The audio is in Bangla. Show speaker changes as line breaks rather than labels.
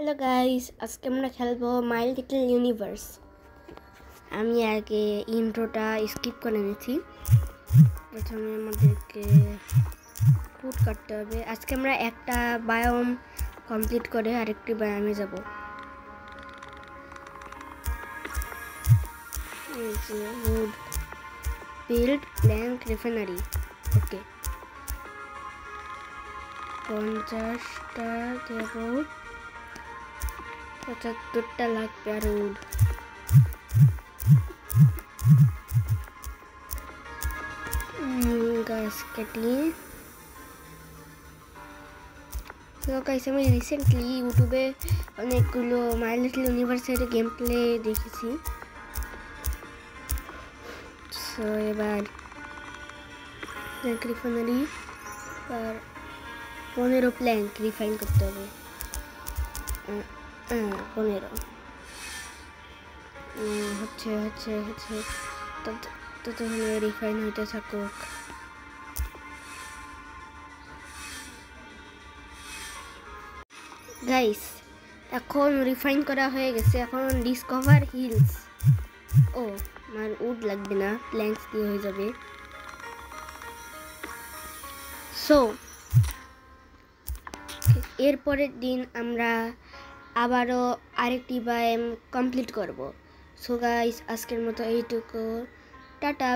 হ্যালো গাইস, আজকে আমরা খেলবো মাই লিটল ইউনিভার্স। আমি আগে ইন্ট্রোটা স্কিপ করে নিয়েছি। প্রথমে আমাদেরকে ফুড কাটতে হবে। আজকে আমরা একটা বায়োম কমপ্লিট করে আরেকটি বায়োমে যাব। এই যে উড বিল্ড প্ল্যাঙ্ক রিফাইনারি। ওকে, 50টা দেব, 75টা লাগবে আর উড। গাছ কাটিয়ে তো গাইস, আমি রিসেন্টলি ইউটিউবে অনেকগুলো মাই লিটল ইউনিভার্সের গেম প্লে দেখেছি। সো এবার প্ল্যাঙ্ক রিফাইনারি আর 15 প্ল্যাঙ্ক রিফাইন করতে হবে। 15 হচ্ছে হচ্ছে হচ্ছে ততক্ষণে রিফাইন হইতে থাকুক। গাইস, এখন রিফাইন করা হয়ে গেছে। এখন ডিসকভার হিলস। ও আমার উড লাগবে না, প্ল্যাঙ্কস দিয়ে হয়ে যাবে। সো এরপরের দিন আমরা আবারও আরেকটি বায়োম কমপ্লিট করব। সো গাইস, আজকের মতো এইটুকু। টাটা।